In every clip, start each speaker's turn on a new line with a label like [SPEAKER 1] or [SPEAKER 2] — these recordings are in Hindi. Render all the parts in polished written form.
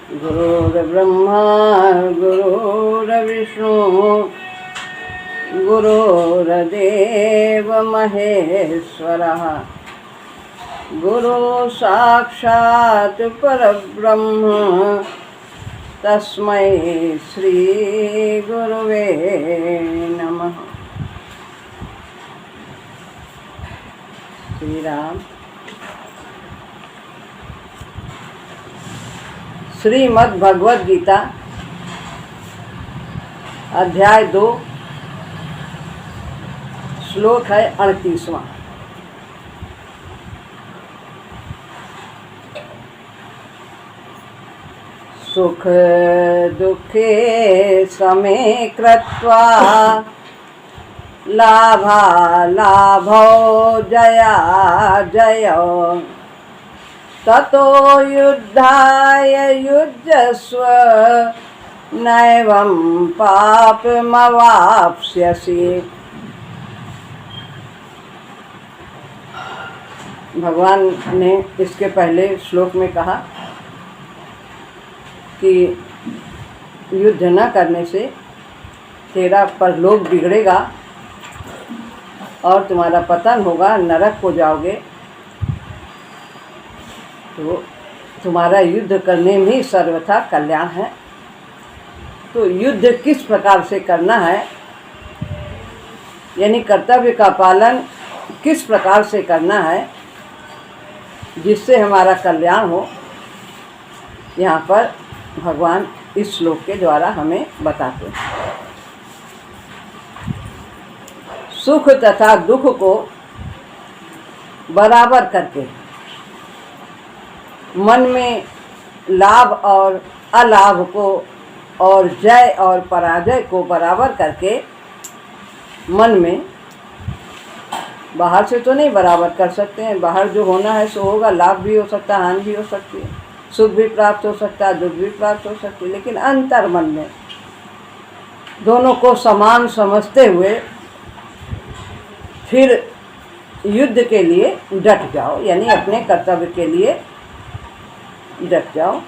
[SPEAKER 1] गुरुर्ब्रह्मा गुरुर्विष्णु गुरुर्देव महेश्वरः गुरु साक्षात् परब्रह्म तस्मै श्री गुरुवे नमः। श्री राम। श्रीमद् भगवद गीता अध्याय 2 श्लोक है 38वां। सुख दुखे समे कृत्वा लाभा लाभो जया जयो ततो युद्धाय युज्यस्व नैवं पापमवाप्स्यसि। भगवान ने इसके पहले श्लोक में कहा कि युद्ध न करने से तेरा परलोक बिगड़ेगा और तुम्हारा पतन होगा, नरक को जाओगे। तो तुम्हारा युद्ध करने में ही सर्वथा कल्याण है। तो युद्ध किस प्रकार से करना है, यानी कर्तव्य का पालन किस प्रकार से करना है जिससे हमारा कल्याण हो, यहाँ पर भगवान इस श्लोक के द्वारा हमें बताते हैं। सुख तथा दुख को बराबर करके, मन में लाभ और अलाभ को और जय और पराजय को बराबर करके, मन में बाहर से तो नहीं बराबर कर सकते हैं, बाहर जो होना है सो होगा, लाभ भी हो सकता है, हानि भी हो सकती है, सुख भी प्राप्त हो सकता है, दुख भी प्राप्त हो सकती है, लेकिन अंतर मन में दोनों को समान समझते हुए फिर युद्ध के लिए डट जाओ, यानी अपने कर्तव्य के लिए डट जाओ।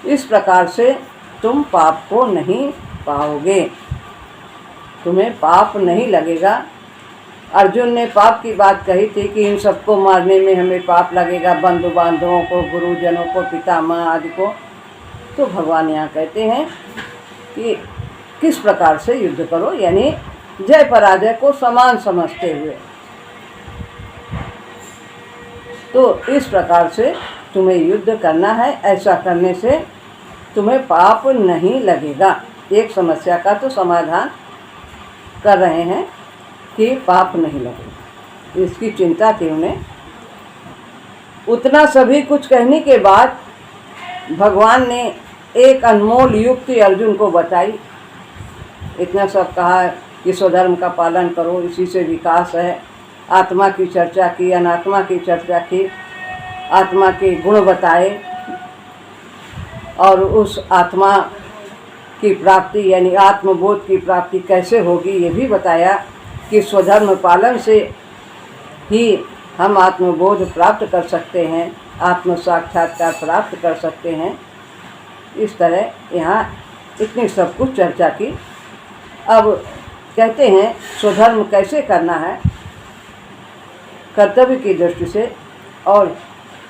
[SPEAKER 1] इस प्रकार से तुम पाप को नहीं पाओगे, तुम्हें पाप नहीं लगेगा। अर्जुन ने पाप की बात कही थी कि इन सबको मारने में हमें पाप लगेगा, बंधु बांधवों को, गुरुजनों को, पितामह आदि को। तो भगवान यहाँ कहते हैं कि किस प्रकार से युद्ध करो, यानी जय पराजय को समान समझते हुए। तो इस प्रकार से तुम्हें युद्ध करना है, ऐसा करने से तुम्हें पाप नहीं लगेगा। एक समस्या का तो समाधान कर रहे हैं कि पाप नहीं लगेगा, इसकी चिंता थी उन्हें। उतना सभी कुछ कहने के बाद भगवान ने एक अनमोल युक्ति अर्जुन को बताई। इतना सब कहा कि स्वधर्म का पालन करो, इसी से विकास है। आत्मा की चर्चा की, अनात्मा की चर्चा की, आत्मा के गुण बताए और उस आत्मा की प्राप्ति यानी आत्मबोध की प्राप्ति कैसे होगी ये भी बताया कि स्वधर्म पालन से ही हम आत्मबोध प्राप्त कर सकते हैं, आत्म साक्षात्कार प्राप्त कर सकते हैं। इस तरह यहाँ इतनी सब कुछ चर्चा की। अब कहते हैं स्वधर्म कैसे करना है कर्तव्य की दृष्टि से, और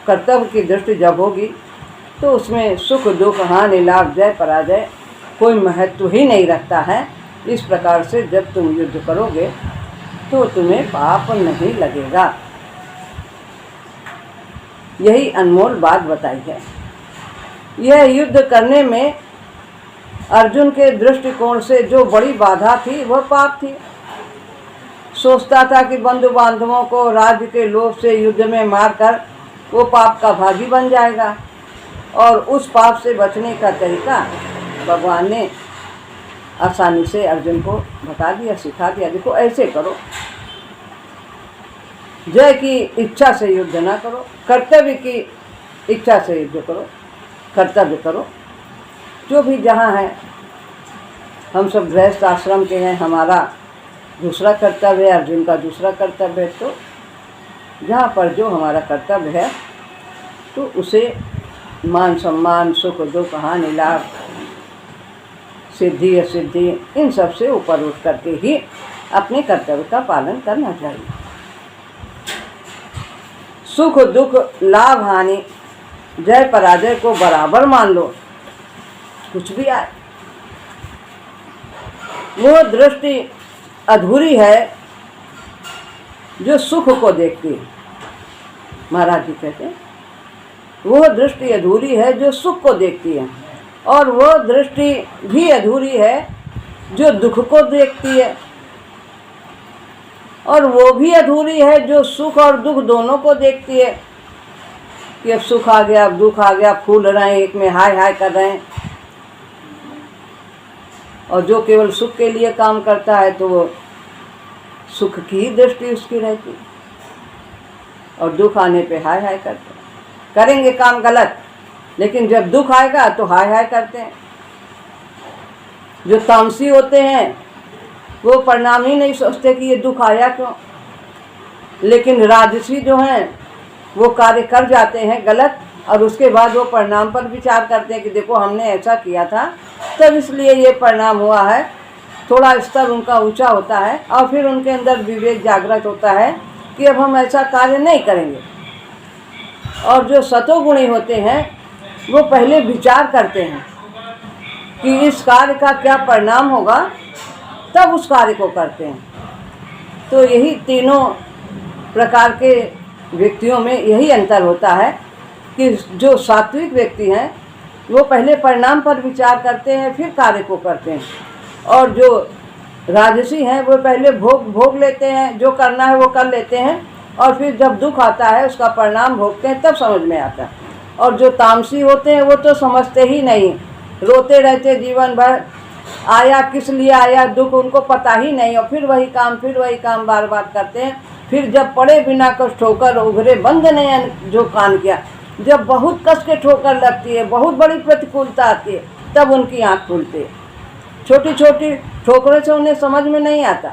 [SPEAKER 1] कर्तव्य की दृष्टि जब होगी तो उसमें सुख दुख हानि लाभ जय पराजय कोई महत्व ही नहीं रखता है। इस प्रकार से जब तुम युद्ध करोगे तो तुम्हें पाप नहीं लगेगा। यही अनमोल बात बताई है। यह युद्ध करने में अर्जुन के दृष्टिकोण से जो बड़ी बाधा थी वह पाप थी। सोचता था कि बंधु बांधवों को राज्य के लोभ से युद्ध में मारकर वो पाप का भागी बन जाएगा, और उस पाप से बचने का तरीका भगवान ने आसानी से अर्जुन को बता दिया, सिखा दिया। देखो ऐसे करो, जय की इच्छा से युद्ध ना करो, कर्तव्य की इच्छा से युद्ध करो, कर्तव्य करो। जो भी जहाँ है, हम सब गृहस्थ आश्रम के हैं, हमारा दूसरा कर्तव्य है, अर्जुन का दूसरा कर्तव्य है। तो जहाँ पर जो हमारा कर्तव्य है तो उसे मान सम्मान, सुख दुख, हानि लाभ, सिद्धि असिद्धि, इन सब से ऊपर उठ करके ही अपने कर्तव्य का पालन करना चाहिए। सुख दुख, लाभ हानि, जय पराजय को बराबर मान लो, कुछ भी आए। वो दृष्टि अधूरी है जो सुख को देखती है। महाराज जी कहते हैं वो दृष्टि अधूरी है जो सुख को देखती है, और वो दृष्टि भी अधूरी है जो दुख को देखती है, और वो भी अधूरी है जो सुख और दुख दोनों को देखती है कि अब सुख आ गया, अब दुख आ गया, फूल रहे हैं, एक में हाय हाय कर रहे हैं। और जो केवल सुख के लिए काम करता है तो वो सुख की ही दृष्टि उसकी रहती है, और दुख आने पे हाय हाय करते हैं। करेंगे काम गलत, लेकिन जब दुख आएगा तो हाय हाय करते हैं। जो तामसी होते हैं वो परिणाम ही नहीं सोचते कि ये दुख आया क्यों, लेकिन राजसी जो हैं वो कार्य कर जाते हैं गलत, और उसके बाद वो परिणाम पर विचार करते हैं कि देखो हमने ऐसा किया था तब इसलिए ये परिणाम हुआ है। थोड़ा स्तर उनका ऊंचा होता है, और फिर उनके अंदर विवेक जागृत होता है कि अब हम ऐसा कार्य नहीं करेंगे। और जो सतोगुणी होते हैं वो पहले विचार करते हैं कि इस कार्य का क्या परिणाम होगा, तब उस कार्य को करते हैं। तो यही तीनों प्रकार के व्यक्तियों में यही अंतर होता है कि जो सात्विक व्यक्ति हैं वो पहले परिणाम पर विचार करते हैं, फिर कार्य को करते हैं, और जो राजसी हैं वो पहले भोग लेते हैं, जो करना है वो कर लेते हैं, और फिर जब दुख आता है उसका परिणाम भोगते हैं, तब समझ में आता है। और जो तामसी होते हैं वो तो समझते ही नहीं, रोते रहते जीवन भर, आया किस लिए आया दुख उनको पता ही नहीं, और फिर वही काम बार बार करते हैं। फिर जब पड़े बिना कस ठोकर उभरे बंद ने जो कान किया, जब बहुत कस के ठोकर लगती है, बहुत बड़ी प्रतिकूलता आती है, तब उनकी आँख खुलती है। छोटी छोटी ठोकरों से उन्हें समझ में नहीं आता।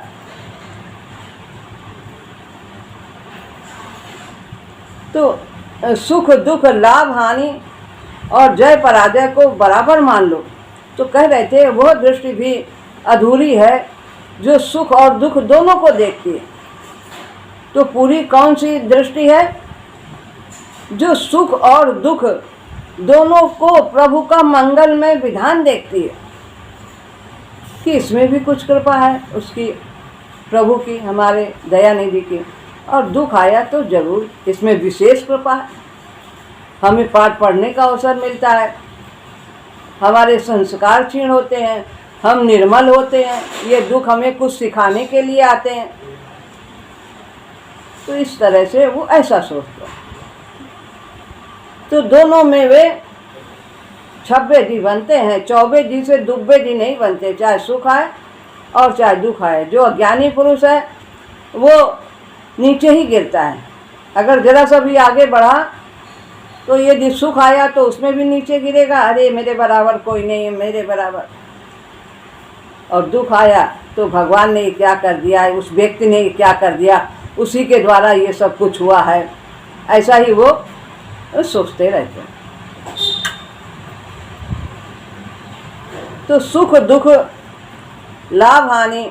[SPEAKER 1] तो सुख दुख, लाभ हानि और जय पराजय को बराबर मान लो। तो कह रहे थे वह दृष्टि भी अधूरी है जो सुख और दुख दोनों को देखती है। तो पूरी कौन सी दृष्टि है? जो सुख और दुख दोनों को प्रभु का मंगलमय विधान देखती है कि इसमें भी कुछ कृपा है उसकी, प्रभु की, हमारे दयानिधि की, और दुख आया तो जरूर इसमें विशेष कृपा है। हमें पाठ पढ़ने का अवसर मिलता है, हमारे संस्कार क्षीण होते हैं, हम निर्मल होते हैं, ये दुख हमें कुछ सिखाने के लिए आते हैं। तो इस तरह से वो ऐसा सोचते हैं। तो दोनों में वे 26 जी बनते हैं, 24 जी से दुब्बे जी नहीं बनते, चाहे सुख आए और चाहे दुख आए। जो अज्ञानी पुरुष है वो नीचे ही गिरता है। अगर जरा सा भी आगे बढ़ा तो यदि सुख आया तो उसमें भी नीचे गिरेगा, अरे मेरे बराबर कोई नहीं है, मेरे बराबर। और दुख आया तो भगवान ने क्या कर दिया है, उस व्यक्ति ने क्या कर दिया, उसी के द्वारा ये सब कुछ हुआ है, ऐसा ही वो सोचते रहते हैं। तो सुख दुख, लाभ हानि,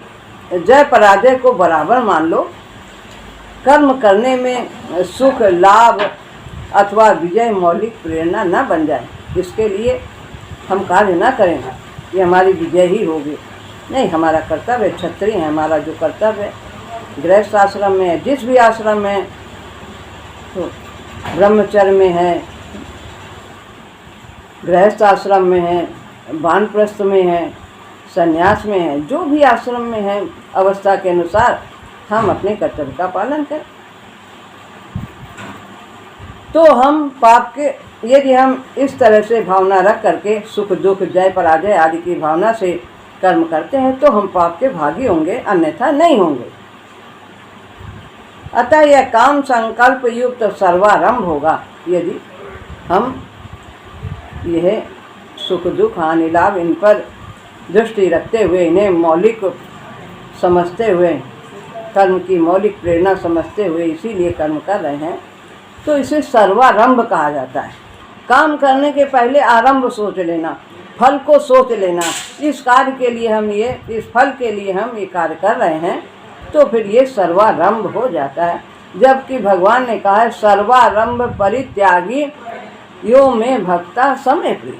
[SPEAKER 1] जय पराजय को बराबर मान लो। कर्म करने में सुख लाभ अथवा विजय मौलिक प्रेरणा न बन जाए, इसके लिए हम कार्य न करें कि हमारी विजय ही होगी। नहीं, हमारा कर्तव्य क्षत्रिय है, हमारा जो कर्तव्य गृहस्थ आश्रम में है, जिस भी आश्रम में, तो ब्रह्मचर्य में है, गृहस्थ आश्रम में है, वानप्रस्थ में है, संन्यास में है, जो भी आश्रम में है, अवस्था के अनुसार हम अपने कर्तव्य का पालन करें। तो हम पाप के, यदि हम इस तरह से भावना रख करके सुख दुख जय पराजय आदि की भावना से कर्म करते हैं तो हम पाप के भागी होंगे, अन्यथा नहीं होंगे। अतः यह काम संकल्प युक्त सर्वारंभ होगा यदि हम यह सुख दुख हानि लाभ इन पर दृष्टि रखते हुए, इन्हें मौलिक समझते हुए, कर्म की मौलिक प्रेरणा समझते हुए इसीलिए कर्म कर रहे हैं, तो इसे सर्वारंभ कहा जाता है। काम करने के पहले आरंभ सोच लेना, फल को सोच लेना। इस कार्य के लिए हम इस फल के लिए हम ये कार्य कर रहे हैं, तो फिर ये सर्वारंभ हो जाता है। जबकि भगवान ने कहा है सर्वारंभ परित्यागी यो में भक्ता समय प्रिय।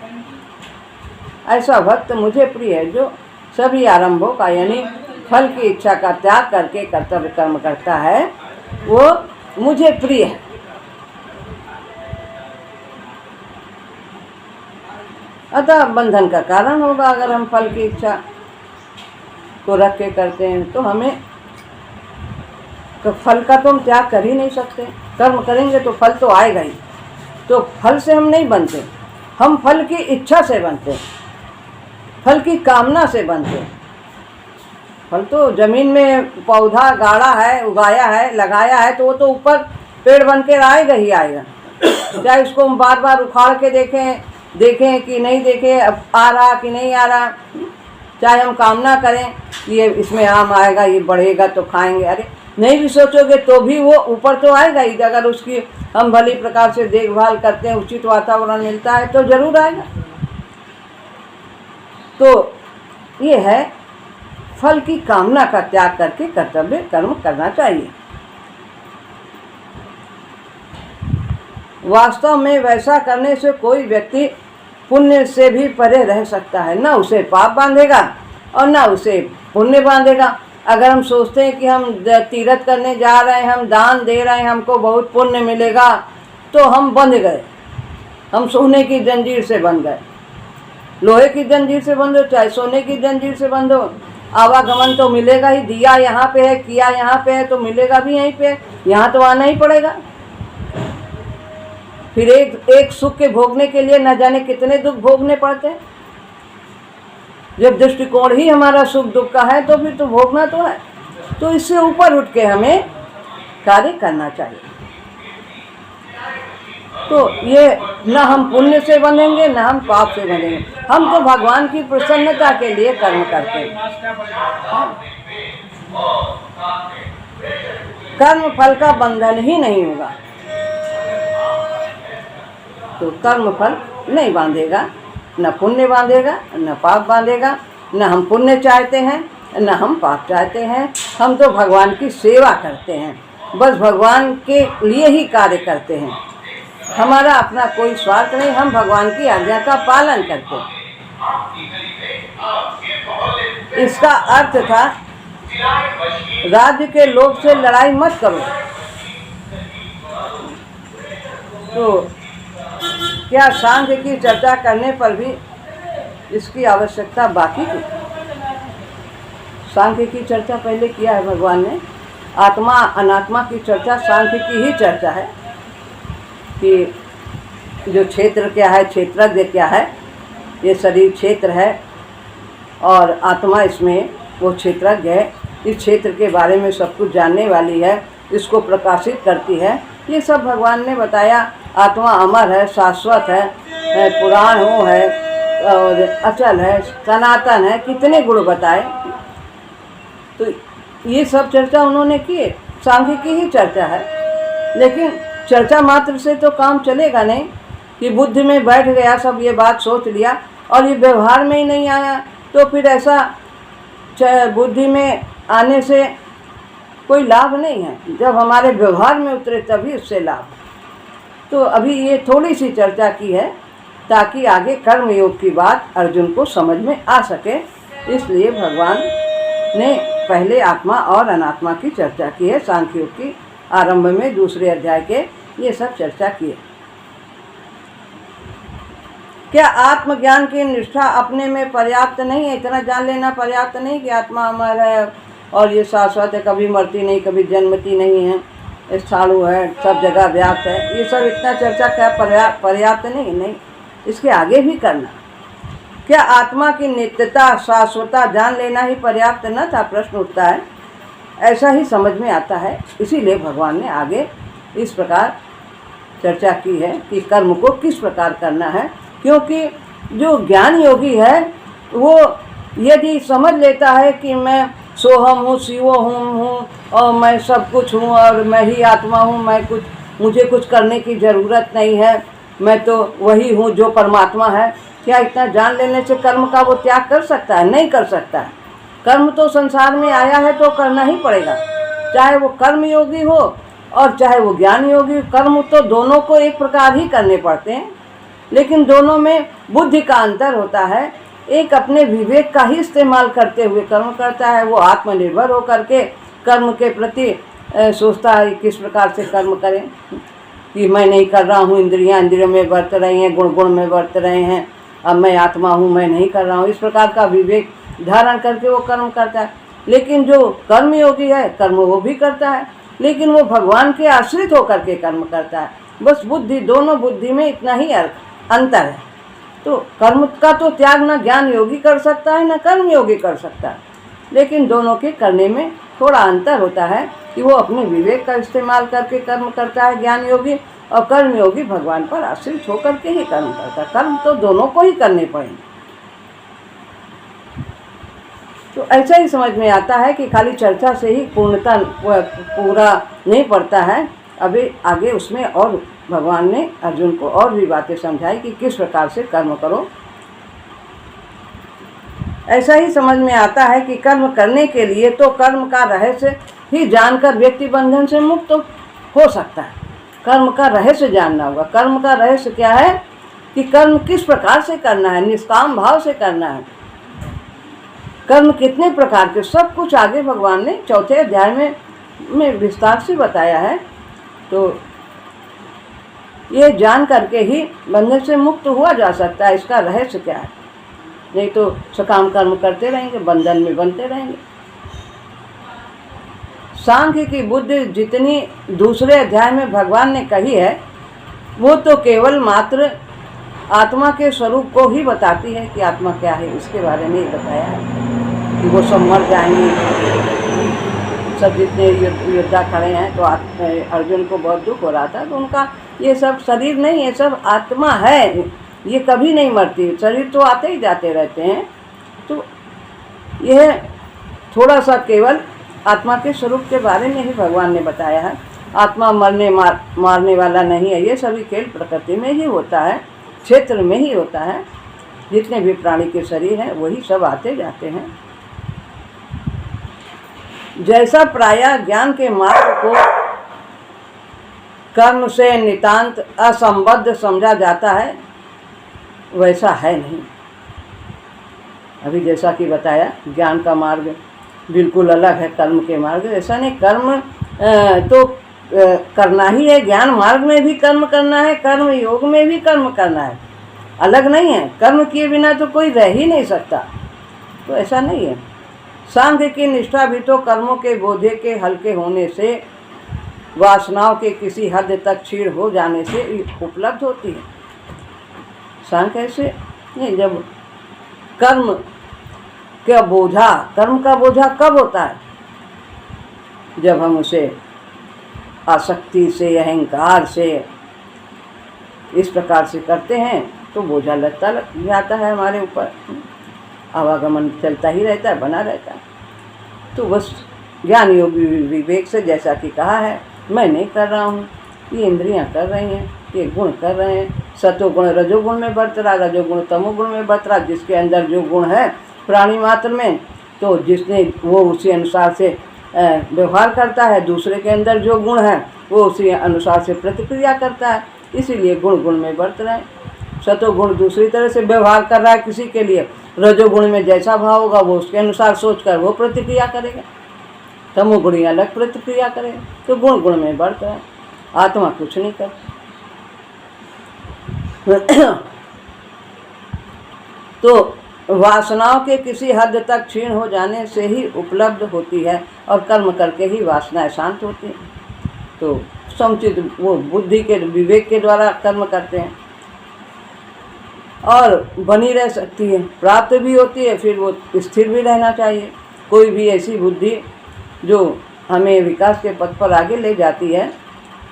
[SPEAKER 1] ऐसा भक्त मुझे प्रिय है जो सभी आरंभों का यानी फल की इच्छा का त्याग करके कर्तव्य कर्म करता है, वो मुझे प्रिय है। अतः बंधन का कारण होगा अगर हम फल की इच्छा को रख के करते हैं, तो हमें तो फल का तो हम त्याग कर ही नहीं सकते। कर्म करेंगे तो फल तो आएगा ही, तो फल से हम नहीं बनते, हम फल की इच्छा से बनते, फल की कामना से बनते। फल तो जमीन में पौधा गाड़ा है, उगाया है, लगाया है, तो वो तो ऊपर पेड़ बन के आएगा ही आएगा। चाहे उसको हम बार बार उखाड़ के देखें कि नहीं देखें, अब आ रहा कि नहीं आ रहा। चाहे हम कामना करें ये इसमें आम आएगा, ये बढ़ेगा तो खाएंगे, अरे नहीं भी सोचोगे तो भी वो ऊपर तो आएगा ही। अगर उसकी हम भली प्रकार से देखभाल करते हैं, उचित वातावरण मिलता है तो जरूर आएगा। तो ये है फल की कामना का त्याग करके कर्तव्य कर्म करना चाहिए। वास्तव में वैसा करने से कोई व्यक्ति पुण्य से भी परे रह सकता है, न उसे पाप बांधेगा और न उसे पुण्य बांधेगा। अगर हम सोचते हैं कि हम तीर्थ करने जा रहे हैं, हम दान दे रहे हैं, हमको बहुत पुण्य मिलेगा, तो हम बंध गए, हम सोने की जंजीर से बंध गए। लोहे की जंजीर से बंधो चाहे सोने की जंजीर से बंधो, आवागमन तो मिलेगा ही। दिया यहाँ पे है, किया यहाँ पे है, तो मिलेगा भी यहीं पे, यहाँ तो आना ही पड़ेगा। फिर एक सुख के भोगने के लिए न जाने कितने दुख भोगने पड़ते हैं। जब दृष्टिकोण ही हमारा सुख दुख का है तो फिर तो भोगना तो है। तो इससे ऊपर उठ के हमें कार्य करना चाहिए। तो ये न हम पुण्य से बनेंगे न हम पाप से बनेंगे, हम तो भगवान की प्रसन्नता के लिए कर्म करते हैं। कर्म फल का बंधन ही नहीं होगा तो कर्म फल नहीं बांधेगा, न पुण्य बांधेगा न पाप बांधेगा। न हम पुण्य चाहते हैं न हम पाप चाहते हैं, हम तो भगवान की सेवा करते हैं, बस भगवान के लिए ही कार्य करते हैं। हमारा अपना कोई स्वार्थ नहीं, हम भगवान की आज्ञा का पालन करते हैं। इसका अर्थ था राज्य के लोग से लड़ाई मत करो। तो क्या सांख्य की चर्चा करने पर भी इसकी आवश्यकता बाकी थी? सांख्य की चर्चा पहले किया है भगवान ने। आत्मा अनात्मा की चर्चा सांख्य की ही चर्चा है कि जो क्षेत्र क्या है, क्षेत्रज्ञ क्या है, ये शरीर क्षेत्र है और आत्मा इसमें वो क्षेत्रज्ञ है, इस क्षेत्र के बारे में सब कुछ जानने वाली है, इसको प्रकाशित करती है। ये सब भगवान ने बताया। आत्मा अमर है, शाश्वत है, पुराण हो है और अचल है, सनातन है, कितने गुण बताए। तो ये सब चर्चा उन्होंने की, सांख्य की ही चर्चा है। लेकिन चर्चा मात्र से तो काम चलेगा नहीं कि बुद्धि में बैठ गया, सब ये बात सोच लिया और ये व्यवहार में ही नहीं आया, तो फिर ऐसा बुद्धि में आने से कोई लाभ नहीं है। जब हमारे व्यवहार में उतरे तभी उससे लाभ। तो अभी ये थोड़ी सी चर्चा की है ताकि आगे कर्म योग की बात अर्जुन को समझ में आ सके। इसलिए भगवान ने पहले आत्मा और अनात्मा की चर्चा की है। सांख्य योग की आरंभ में दूसरे अध्याय के ये सब चर्चा की है। क्या आत्मज्ञान की निष्ठा अपने में पर्याप्त नहीं है? इतना जान लेना पर्याप्त नहीं कि आत्मा अमर है और ये शाश्वत है, कभी मरती नहीं, कभी जन्मती नहीं है, स्थाणु है, सब जगह व्याप्त है, ये सब इतना चर्चा क्या पर्याप्त नहीं, इसके आगे भी करना। क्या आत्मा की नित्यता शाश्वता जान लेना ही पर्याप्त न था? प्रश्न उठता है। ऐसा ही समझ में आता है। इसीलिए भगवान ने आगे इस प्रकार चर्चा की है कि कर्म को किस प्रकार करना है। क्योंकि जो ज्ञान योगी है वो यदि समझ लेता है कि मैं सोहम हूँ, शिवोहम हूँ और मैं सब कुछ हूँ और मैं ही आत्मा हूँ, मुझे कुछ करने की ज़रूरत नहीं है, मैं तो वही हूँ जो परमात्मा है, क्या इतना जान लेने से कर्म का वो त्याग कर सकता है? नहीं कर सकता है। कर्म तो संसार में आया है तो करना ही पड़ेगा, चाहे वो कर्म योगी हो और चाहे वो ज्ञान योगी। कर्म तो दोनों को एक प्रकार ही करने पड़ते हैं, लेकिन दोनों में बुद्धि का अंतर होता है। एक अपने विवेक का ही इस्तेमाल करते हुए कर्म करता है, वो आत्मनिर्भर होकर के कर्म के प्रति सोचता है किस प्रकार से कर्म करें, कि मैं नहीं कर रहा हूँ, इंद्रियों में बरत रही हैं, गुण में बरत रहे हैं, अब मैं आत्मा हूँ, मैं नहीं कर रहा हूँ। इस प्रकार का विवेक धारण करके वो कर्म करता है। लेकिन जो कर्म योगी है, कर्म वो भी करता है, लेकिन वो भगवान के आश्रित होकर के कर्म करता है। बस बुद्धि, दोनों बुद्धि में इतना ही अंतर है। तो कर्म का तो त्याग न ज्ञान योगी कर सकता है, न कर्म योगी कर सकता है, लेकिन दोनों के करने में थोड़ा अंतर होता है कि वो अपने विवेक का इस्तेमाल करके कर्म करता है ज्ञान योगी, और कर्म योगी भगवान पर आश्रित होकर के ही कर्म करता है। कर्म तो दोनों को ही करने पड़ेंगे। तो ऐसा ही समझ में आता है कि खाली चर्चा से ही पूर्णता पूरा नहीं पड़ता है। अभी आगे उसमें और भगवान ने अर्जुन को और भी बातें समझाई कि किस प्रकार से कर्म करो। ऐसा ही समझ में आता है कि कर्म करने के लिए तो कर्म का रहस्य ही जानकर व्यक्ति बंधन से मुक्त हो सकता है। कर्म का रहस्य जानना होगा। कर्म का रहस्य क्या है कि कर्म किस प्रकार से करना है, निष्काम भाव से करना है। कर्म कितने प्रकार के, सब कुछ आगे भगवान ने चौथे अध्याय में विस्तार से बताया है। तो ये जान करके ही बंधन से मुक्त हुआ जा सकता है। इसका रहस्य क्या है? नहीं तो सकाम कर्म करते रहेंगे, बंधन में बनते रहेंगे। सांख्य की बुद्धि जितनी दूसरे अध्याय में भगवान ने कही है, वो तो केवल मात्र आत्मा के स्वरूप को ही बताती है कि आत्मा क्या है, इसके बारे में ही बताया है कि वो सब मर जाएंगे। सब जितने योद्धा खड़े हैं, तो अर्जुन को बहुत दुख हो रहा था, तो उनका ये सब शरीर नहीं है, सब आत्मा है, ये कभी नहीं मरती। शरीर तो आते ही जाते रहते हैं। तो यह थोड़ा सा केवल आत्मा के स्वरूप के बारे में ही भगवान ने बताया है। आत्मा मारने वाला नहीं है। ये सभी खेल प्रकृति में ही होता है, क्षेत्र में ही होता है। जितने भी प्राणी के शरीर हैं वही सब आते जाते हैं। जैसा प्रायः ज्ञान के मार्ग को कर्म से नितांत असंबद्ध समझा जाता है, वैसा है नहीं। अभी जैसा कि बताया, ज्ञान का मार्ग बिल्कुल अलग है कर्म के मार्ग। ऐसा नहीं, कर्म तो करना ही है। ज्ञान मार्ग में भी कर्म करना है, कर्म योग में भी कर्म करना है, अलग नहीं है। कर्म किए बिना तो कोई रह ही नहीं सकता। तो ऐसा नहीं है। सांख्य की निष्ठा भी तो कर्मों के बोझे के हल्के होने से, वासनाओं के किसी हद तक क्षीण हो जाने से उपलब्ध होती है। सांख्य ऐसे नहीं। जब कर्म का बोझा कब होता है? जब हम उसे आसक्ति से, अहंकार से इस प्रकार से करते हैं तो बोझा लगता जाता है हमारे ऊपर। आवागमन चलता ही रहता है, बना रहता है। तो बस ज्ञान योग विवेक से, जैसा कि कहा है, मैं नहीं कर रहा हूँ, ये इंद्रियां कर रही हैं, ये गुण कर रहे हैं। सतोगुण रजोगुण में बरत रहा, रजोगुण तमोगुण में बरत रहा। जिसके अंदर जो गुण है प्राणी मात्र में, तो जिसने वो उसी अनुसार से व्यवहार करता है। दूसरे के अंदर जो गुण है वो उसी अनुसार से प्रतिक्रिया करता है। इसीलिए गुण गुण में बरत रहे हैं। सतोगुण दूसरी तरह से व्यवहार कर रहा है किसी के लिए। रजोगुण में जैसा भाव होगा वो उसके अनुसार सोचकर वो प्रतिक्रिया करेगा। तमोगुणी अलग प्रतिक्रिया करेगा। तो गुण गुण में बढ़ता है। आत्मा कुछ नहीं करती। तो वासनाओं के किसी हद तक क्षीण हो जाने से ही उपलब्ध होती है, और कर्म करके ही वासनाएं शांत होती हैं। तो समुचित वो बुद्धि के, विवेक के द्वारा कर्म करते हैं और बनी रह सकती है, प्राप्त भी होती है, फिर वो स्थिर भी रहना चाहिए। कोई भी ऐसी बुद्धि जो हमें विकास के पथ पर आगे ले जाती है,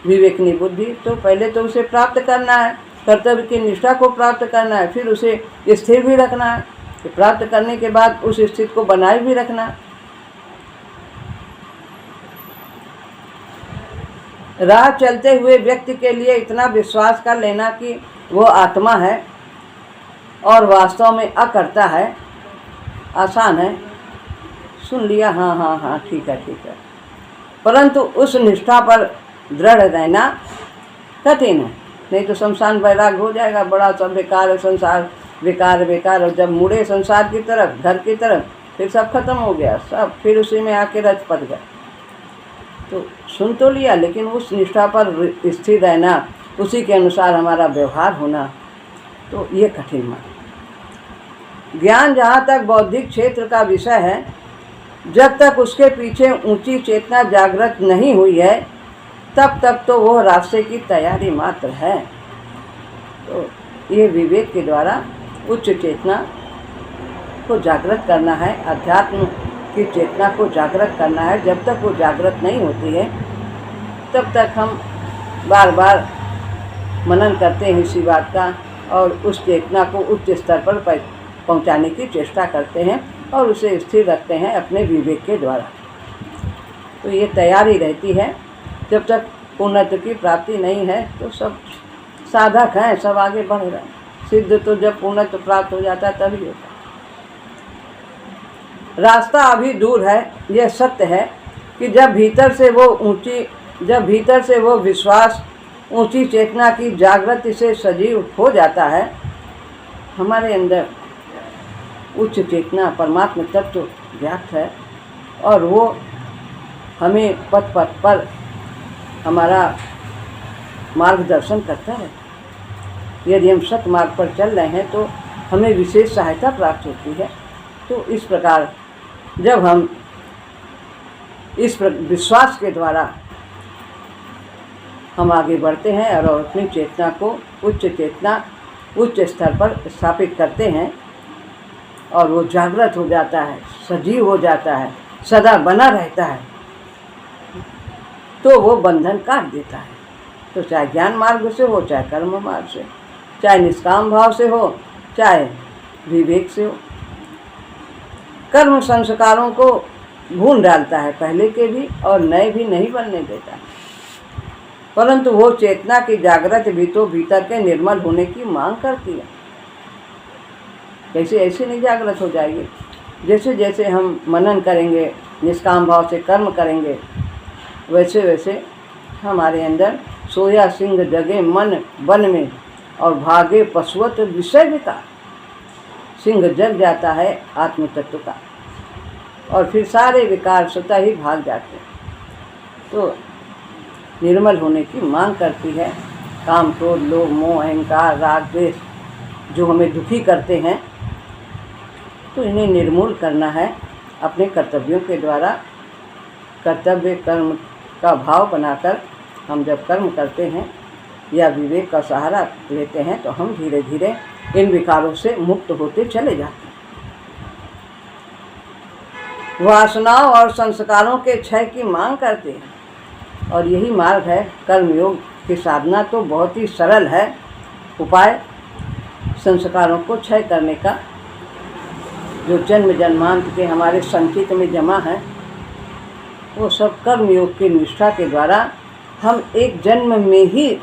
[SPEAKER 1] विवेकनी बुद्धि, तो पहले तो उसे प्राप्त करना है, कर्तव्य की निष्ठा को प्राप्त करना है, फिर उसे स्थिर भी रखना है। तो प्राप्त करने के बाद उस स्थिति को बनाए भी रखना है। राह चलते हुए व्यक्ति के लिए इतना विश्वास कर लेना कि वो आत्मा है और वास्तव में अकर्ता है, आसान है, सुन लिया, हाँ हाँ हाँ ठीक है, परंतु उस निष्ठा पर दृढ़ रहना कठिन है। नहीं तो शमशान वैराग हो जाएगा, बड़ा सब बेकार है, संसार बेकार बेकार, और जब मुड़े संसार की तरफ, घर की तरफ, फिर सब खत्म हो गया, सब फिर उसी में आके रच पट गए। तो सुन तो लिया, लेकिन उस निष्ठा पर स्थिर रहना, उसी के अनुसार हमारा व्यवहार होना, तो ये कठिन माना। ज्ञान जहाँ तक बौद्धिक क्षेत्र का विषय है, जब तक उसके पीछे ऊंची चेतना जागृत नहीं हुई है, तब तक तो वो रास्ते की तैयारी मात्र है। तो ये विवेक के द्वारा उच्च चेतना को जागृत करना है, अध्यात्म की चेतना को जागृत करना है। जब तक वो जागृत नहीं होती है, तब तक हम बार बार मनन करते हैं इसी बात का, और उस चेतना को उच्च स्तर पर पहुंचाने की चेष्टा करते हैं और उसे स्थिर रखते हैं अपने विवेक के द्वारा। तो ये तैयारी रहती है। जब तक पूर्णत्व की प्राप्ति नहीं है तो सब साधक हैं, सब आगे बढ़ रहे हैं। सिद्ध तो जब पूर्णत्व प्राप्त हो जाता है तभी होता है। रास्ता अभी दूर है, यह सत्य है कि जब भीतर से वो विश्वास ऊंची चेतना की जागृति से सजीव हो जाता है, हमारे अंदर उच्च चेतना परमात्मा तत्व व्याप्त है और वो हमें पथ पर हमारा मार्गदर्शन करता है। यदि हम सत मार्ग पर चल रहे हैं तो हमें विशेष सहायता प्राप्त होती है। तो इस प्रकार जब हम इस विश्वास के द्वारा हम आगे बढ़ते हैं और अपनी चेतना को उच्च स्तर पर स्थापित करते हैं और वो जागृत हो जाता है, सजीव हो जाता है, सदा बना रहता है, तो वो बंधन काट देता है। तो चाहे ज्ञान मार्ग से हो, चाहे कर्म मार्ग से, चाहे निष्काम भाव से हो, चाहे विवेक से हो। कर्म संस्कारों को भून डालता है, पहले के भी और नए भी नहीं बनने देता है। परंतु वो चेतना की जागृत भी तो भीतर के निर्मल होने की मांग करती है। कैसे ऐसे नहीं जागृत हो जाएगी? जैसे जैसे हम मनन करेंगे, निष्काम भाव से कर्म करेंगे, वैसे वैसे हमारे अंदर सोया सिंह जगे मन वन में और भागे पशुवत विषय विकार। सिंह जग जाता है आत्म तत्व का और फिर सारे विकार स्वतः ही भाग जाते हैं। तो निर्मल होने की मांग करती है। काम, क्रोध, लोभ, मोह, अहंकार, राग, द्वेष जो हमें दुखी करते हैं, तो इन्हें निर्मूल करना है अपने कर्तव्यों के द्वारा। कर्तव्य कर्म का भाव बनाकर हम जब कर्म करते हैं या विवेक का सहारा लेते हैं तो हम धीरे धीरे इन विकारों से मुक्त होते चले जाते हैं। वासनाओं और संस्कारों के क्षय की मांग करते हैं और यही मार्ग है। कर्मयोग की साधना तो बहुत ही सरल है। उपाय संस्कारों को क्षय करने का, जो जन्म जन्मांत के हमारे संचित में जमा है, वो सब कर्मयोग की निष्ठा के द्वारा हम एक जन्म में ही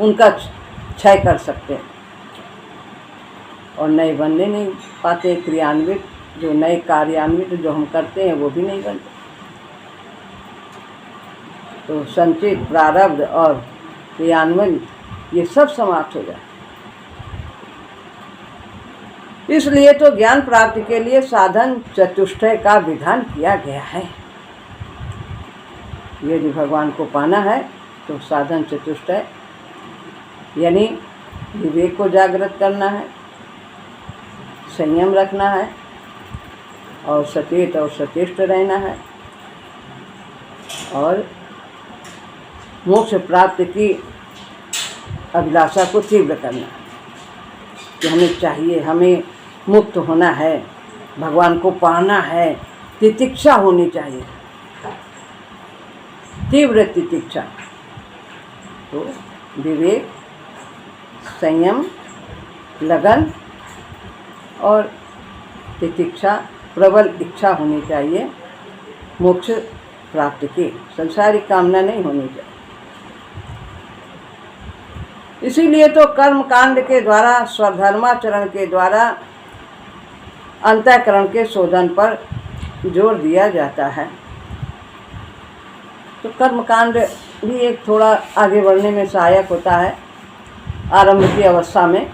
[SPEAKER 1] उनका क्षय कर सकते हैं और नए बनने नहीं पाते। क्रियान्वित जो नए कार्यान्वित जो हम करते हैं वो भी नहीं बनते। तो संचित, प्रारब्ध और क्रियान्वयन ये सब समाप्त हो जाए। इसलिए तो ज्ञान प्राप्ति के लिए साधन चतुष्टय का विधान किया गया है। यदि भगवान को पाना है तो साधन चतुष्टय यानी विवेक को जागृत करना है, संयम रखना है और सचेत और सचेष्ट रहना है और मोक्ष प्राप्ति की अभिलाषा को तीव्र करना है कि हमें चाहिए, हमें मुक्त होना है, भगवान को पाना है। तितिक्षा होनी चाहिए, तीव्र तितिक्षा। तो विवेक, संयम, लगन और तितिक्षा, प्रबल इच्छा होनी चाहिए मोक्ष प्राप्ति की। संसारिक कामना नहीं होनी चाहिए। इसीलिए तो कर्म कांड के द्वारा, स्वधर्माचरण के द्वारा अंतःकरण के शोधन पर जोर दिया जाता है। तो कर्म कांड भी एक थोड़ा आगे बढ़ने में सहायक होता है आरंभ की अवस्था में,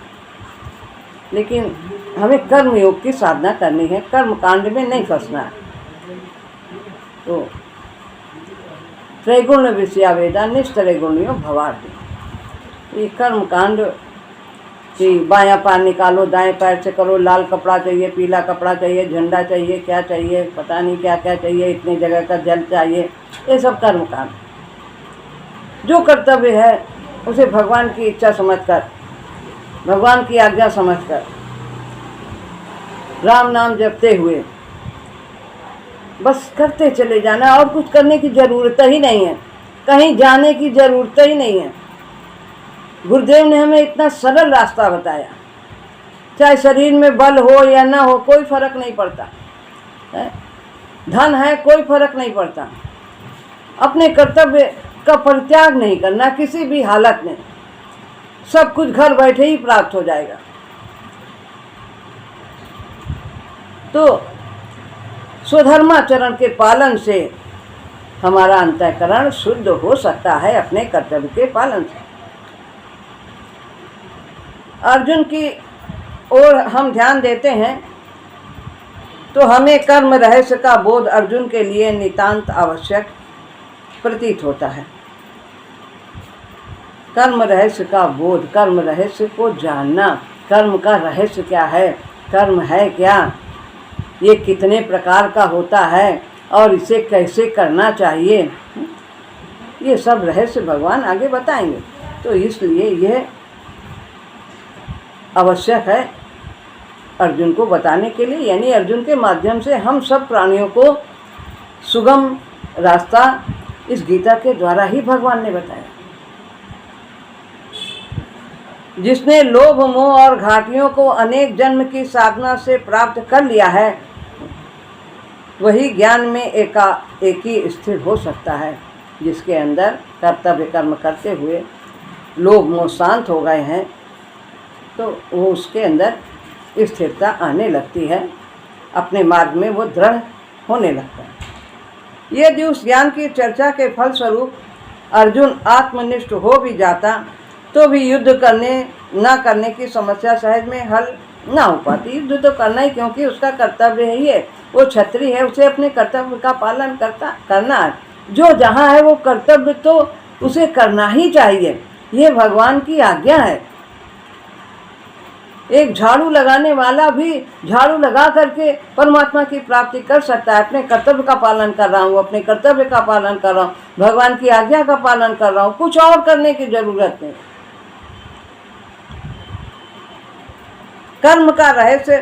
[SPEAKER 1] लेकिन हमें कर्म योग की साधना करनी है, कर्म कांड में नहीं फंसना है। तो त्रैगुण विषया वेदा निस्त्रैगुण्यो भवार्थ, ये कर्म कांड कि बायां पैर निकालो, दाएं पैर से करो, लाल कपड़ा चाहिए, पीला कपड़ा चाहिए, झंडा चाहिए, क्या चाहिए पता नहीं क्या क्या चाहिए, इतनी जगह का जल चाहिए, ये सब कर्म कांड। जो कर्तव्य है उसे भगवान की इच्छा समझकर, भगवान की आज्ञा समझकर राम नाम जपते हुए बस करते चले जाना, और कुछ करने की ज़रूरत ही नहीं है, कहीं जाने की ज़रूरत ही नहीं है। गुरुदेव ने हमें इतना सरल रास्ता बताया, चाहे शरीर में बल हो या ना हो कोई फर्क नहीं पड़ता है, धन है कोई फर्क नहीं पड़ता, अपने कर्तव्य का परित्याग नहीं करना किसी भी हालत में, सब कुछ घर बैठे ही प्राप्त हो जाएगा। तो स्वधर्माचरण के पालन से हमारा अंतःकरण शुद्ध हो सकता है अपने कर्तव्य के पालन से। अर्जुन की ओर हम ध्यान देते हैं तो हमें कर्म रहस्य का बोध अर्जुन के लिए नितांत आवश्यक प्रतीत होता है। कर्म रहस्य का बोध, कर्म रहस्य को जानना, कर्म का रहस्य क्या है, कर्म है क्या, ये कितने प्रकार का होता है और इसे कैसे करना चाहिए, ये सब रहस्य भगवान आगे बताएंगे। तो इसलिए यह आवश्यक है अर्जुन को बताने के लिए, यानी अर्जुन के माध्यम से हम सब प्राणियों को सुगम रास्ता इस गीता के द्वारा ही भगवान ने बताया। जिसने लोभ मोह और घाटियों को अनेक जन्म की साधना से प्राप्त कर लिया है वही ज्ञान में एकाएकी स्थिर हो सकता है। जिसके अंदर कर्तव्य कर्म करते हुए लोभ मोह शांत हो गए हैं तो वो उसके अंदर स्थिरता आने लगती है, अपने मार्ग में वो दृढ़ होने लगता है। यदि उस ज्ञान की चर्चा के फलस्वरूप अर्जुन आत्मनिष्ठ हो भी जाता तो भी युद्ध ना करने की समस्या सहज में हल ना हो पाती। युद्ध तो करना ही, क्योंकि उसका कर्तव्य ही है, वो क्षत्रिय है, उसे अपने कर्तव्य का पालन करना है। जो जहाँ है वो कर्तव्य तो उसे करना ही चाहिए, ये भगवान की आज्ञा है। एक झाड़ू लगाने वाला भी झाड़ू लगा करके परमात्मा की प्राप्ति कर सकता है। अपने कर्तव्य का पालन कर रहा हूँ, अपने कर्तव्य का पालन कर रहा हूँ, भगवान की आज्ञा का पालन कर रहा हूँ, कुछ और करने की जरूरत नहीं। कर्म का रहस्य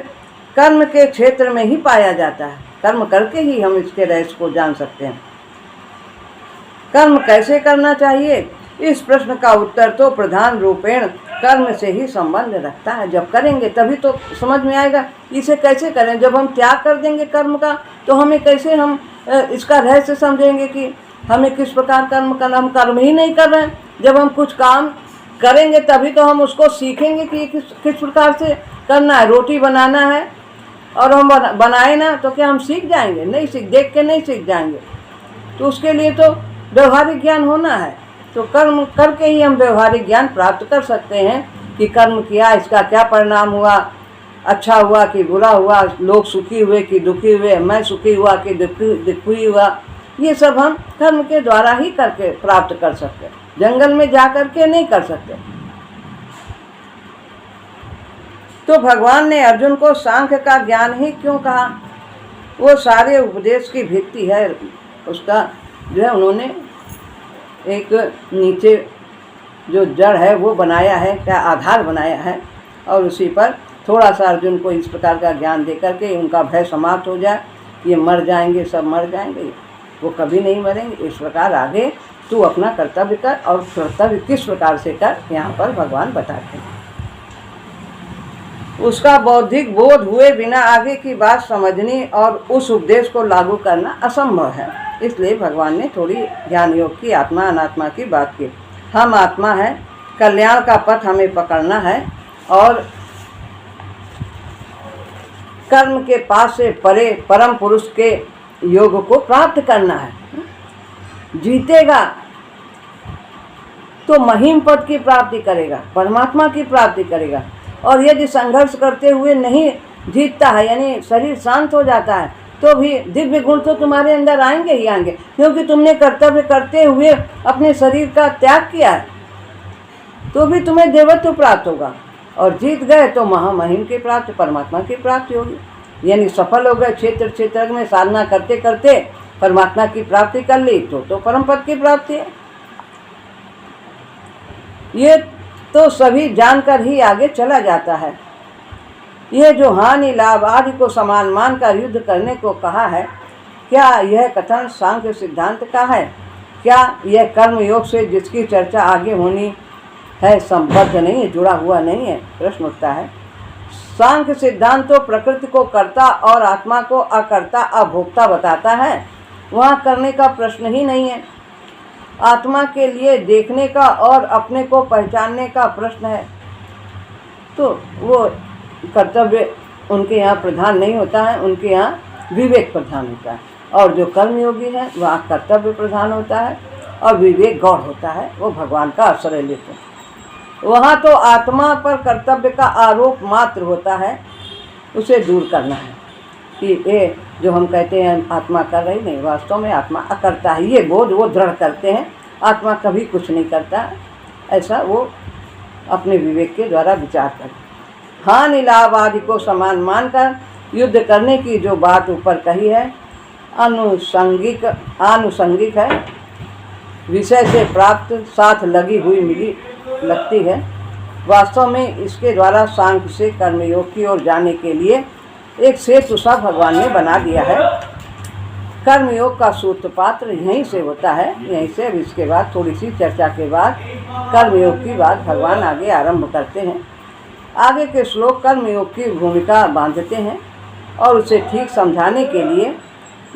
[SPEAKER 1] कर्म के क्षेत्र में ही पाया जाता है, कर्म करके ही हम इसके रहस्य को जान सकते हैं। कर्म कैसे करना चाहिए, इस प्रश्न का उत्तर तो प्रधान रूपेण कर्म से ही संबंध रखता है। जब करेंगे तभी तो समझ में आएगा इसे कैसे करें। जब हम त्याग कर देंगे कर्म का तो हमें कैसे हम इसका रहस्य समझेंगे कि हमें किस प्रकार कर्म करना। हम कर्म ही नहीं कर रहे हैं, जब हम कुछ काम करेंगे तभी तो हम उसको सीखेंगे कि किस प्रकार से करना है। रोटी बनाना है और हम बनाए ना तो क्या हम सीख जाएंगे? नहीं देख के नहीं सीख जाएंगे। तो उसके लिए तो व्यवहारिक ज्ञान होना है। तो कर्म करके ही हम व्यवहारिक ज्ञान प्राप्त कर सकते हैं कि कर्म किया, इसका क्या परिणाम हुआ, अच्छा हुआ कि बुरा हुआ, लोग सुखी हुए कि दुखी हुए, मैं सुखी हुआ कि दुखी हुआ। ये सब हम कर्म के द्वारा ही करके प्राप्त कर सकते हैं, जंगल में जा कर के नहीं कर सकते। तो भगवान ने अर्जुन को सांख्य का ज्ञान ही क्यों कहा? वो सारे उपदेश की भित्ति है, उसका जो है उन्होंने एक नीचे जो जड़ है वो बनाया है, क्या आधार बनाया है, और उसी पर थोड़ा सा अर्जुन को इस प्रकार का ज्ञान दे करके उनका भय समाप्त हो जाए। ये मर जाएंगे, सब मर जाएंगे, वो कभी नहीं मरेंगे। इस प्रकार आगे तू अपना कर्तव्य कर, और कर्तव्य किस प्रकार से कर यहाँ पर भगवान बताते हैं। उसका बौद्धिक बोध हुए बिना आगे की बात समझनी और उस उपदेश को लागू करना असंभव है। इसलिए भगवान ने थोड़ी ज्ञान योग की, आत्मा अनात्मा की बात की। हम आत्मा है, कल्याण का पथ हमें पकड़ना है और कर्म के पास से परे परम पुरुष के योग को प्राप्त करना है। जीतेगा तो महिम पद की प्राप्ति करेगा, परमात्मा की प्राप्ति करेगा। और यदि संघर्ष करते हुए नहीं जीतता है, यानी शरीर शांत हो जाता है, तो भी दिव्य गुण तो तुम्हारे अंदर आएंगे ही आएंगे, क्योंकि तुमने कर्तव्य करते हुए अपने शरीर का त्याग किया है। तो भी तुम्हें देवत्व प्राप्त होगा। और जीत गए तो महामहिम की प्राप्ति, परमात्मा की प्राप्ति होगी। यानी सफल हो गए, क्षेत्र क्षेत्र में साधना करते करते परमात्मा की प्राप्ति कर ली तो परम पद की प्राप्ति है। ये तो सभी जानकर ही आगे चला जाता है। ये जो हानि लाभ आदि को समान मानकर युद्ध करने को कहा है, क्या यह कथन सांख्य सिद्धांत का है? क्या यह कर्म योग से जिसकी चर्चा आगे होनी है संबद्ध नहीं है, जुड़ा हुआ नहीं है? प्रश्न उठता है। सांख्य सिद्धांत तो प्रकृति को कर्ता और आत्मा को अकर्ता अभोक्ता बताता है, वहाँ करने का प्रश्न ही नहीं है। आत्मा के लिए देखने का और अपने को पहचानने का प्रश्न है, तो वो कर्तव्य उनके यहाँ प्रधान नहीं होता है, उनके यहाँ विवेक प्रधान होता है। और जो कर्मयोगी है वहाँ कर्तव्य प्रधान होता है और विवेक गौड़ होता है, वो भगवान का आश्रय लेते हैं। वहाँ तो आत्मा पर कर्तव्य का आरोप मात्र होता है, उसे दूर करना है कि ये जो हम कहते हैं आत्मा कर रही नहीं, वास्तव में आत्मा अकर्ता है, ये बोध वो दृढ़ करते हैं। आत्मा कभी कुछ नहीं करता, ऐसा वो अपने विवेक के द्वारा विचार करते। हानि लाभ आदि को समान मानकर युद्ध करने की जो बात ऊपर कही है आनुषंगिक है, विषय से प्राप्त साथ लगी हुई मिली लगती है। वास्तव में इसके द्वारा सांख्य से कर्मयोग की ओर जाने के लिए एक सेतु सा भगवान ने बना दिया है। कर्मयोग का सूत्रपात्र यहीं से होता है, यहीं से। अब इसके बाद थोड़ी सी चर्चा के बाद कर्मयोग की बात भगवान आगे आरंभ करते हैं। आगे के श्लोक कर्मयोग की भूमिका बांधते हैं और उसे ठीक समझाने के लिए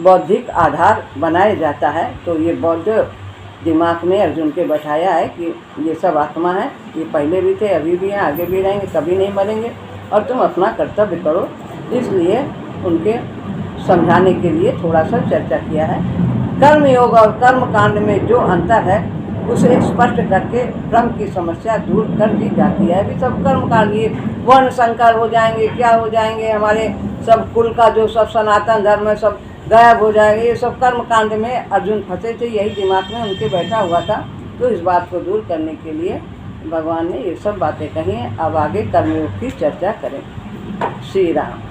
[SPEAKER 1] बौद्धिक आधार बनाया जाता है। तो ये बौद्ध दिमाग में अर्जुन के बैठाया है कि ये सब आत्मा है, ये पहले भी थे, अभी भी हैं, आगे भी रहेंगे, कभी नहीं मरेंगे, और तुम अपना कर्तव्य करो। इसलिए उनके समझाने के लिए थोड़ा सा चर्चा किया है। कर्मयोग और कर्म कांड में जो अंतर है उसे स्पष्ट करके ब्रह्म की समस्या दूर कर दी जाती है। अभी सब कर्म कांड, ये वर्ण संकर हो जाएंगे, क्या हो जाएंगे, हमारे सब कुल का जो सब सनातन धर्म है सब गायब हो जाएगा, ये सब कर्म कांड में अर्जुन फंसे थे, यही दिमाग में उनके बैठा हुआ था। तो इस बात को दूर करने के लिए भगवान ने ये सब बातें कही हैं। अब आगे कर्मयोग की चर्चा करें। श्री राम।